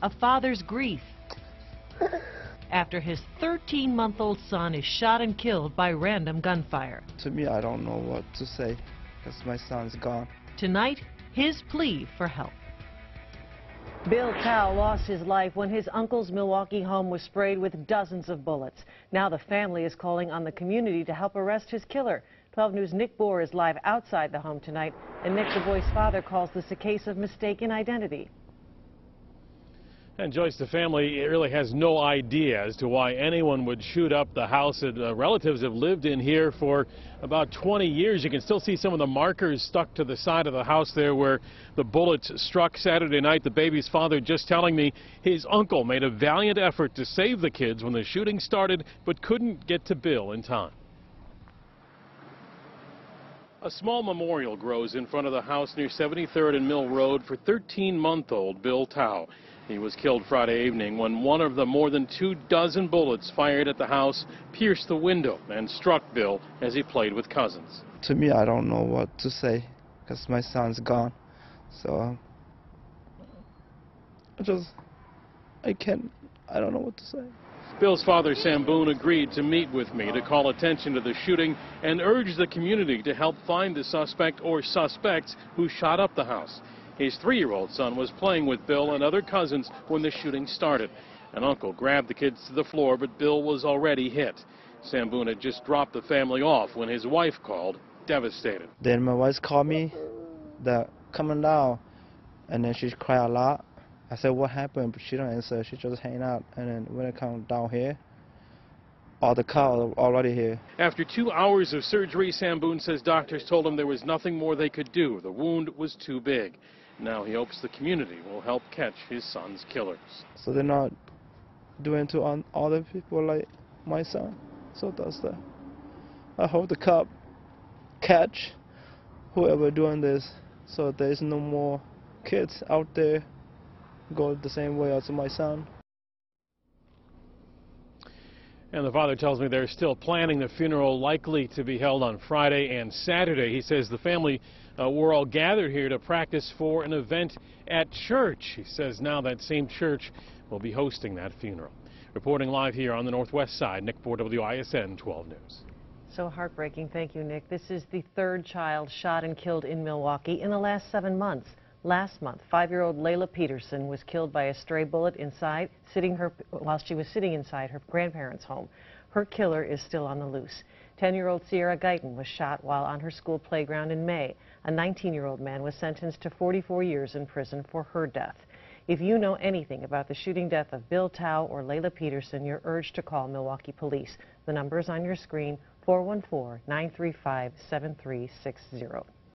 A father's grief after his 13-month-old son is shot and killed by random gunfire. To me, I don't know what to say because my son's gone. Tonight, his plea for help. Bill Tao lost his life when his uncle's Milwaukee home was sprayed with dozens of bullets. Now the family is calling on the community to help arrest his killer. 12 News' Nick Bohr is live outside the home tonight, and Nick, the boy's father, calls this a case of mistaken identity. And Joyce, the family really has no idea as to why anyone would shoot up the house that relatives have lived in here for about 20 years. You can still see some of the markers stuck to the side of the house there where the bullets struck Saturday night. The baby's father just telling me his uncle made a valiant effort to save the kids when the shooting started, but couldn't get to Bill in time. A small memorial grows in front of the house near 73rd and Mill Road for 13-month-old Bill Tao. He was killed Friday evening when one of the more than 24 bullets fired at the house pierced the window and struck Bill as he played with cousins. To me, I don't know what to say because my son's gone. So I don't know what to say. Bill's father, Sam Boone, agreed to meet with me to call attention to the shooting and urge the community to help find the suspect or suspects who shot up the house. His 3-year-old son was playing with Bill and other cousins when the shooting started. An uncle grabbed the kids to the floor, but Bill was already hit. Sam Boone had just dropped the family off when his wife called, devastated. Then my wife called me, coming down, and then she cried a lot. I said, what happened? But she don't answer. She just hang out. And then when I come down here, all the cars are already here. After 2 hours of surgery, Sam Boone says doctors told him there was nothing more they could do. The wound was too big. Now he hopes the community will help catch his son's killers. So they're not doing to other people like my son. So that's the. I hope the cop catch whoever doing this, so there's no more kids out there go the same way as my son. And the father tells me they're still planning the funeral, likely to be held on Friday and Saturday. He says the family were all gathered here to practice for an event at church. He says now that same church will be hosting that funeral. Reporting live here on the Northwest Side, Nick Bohr, WISN 12 News. So heartbreaking. Thank you, Nick. This is the 3rd child shot and killed in Milwaukee in the last 7 months. Last month, 5-year-old Layla Peterson was killed by a stray bullet while she was sitting inside her grandparents' home. Her killer is still on the loose. 10-year-old Sierra Guyton was shot while on her school playground in May. A 19-year-old man was sentenced to 44 years in prison for her death. If you know anything about the shooting death of Bill Tao or Layla Peterson, you're urged to call Milwaukee Police. The number is on your screen, 414-935-7360.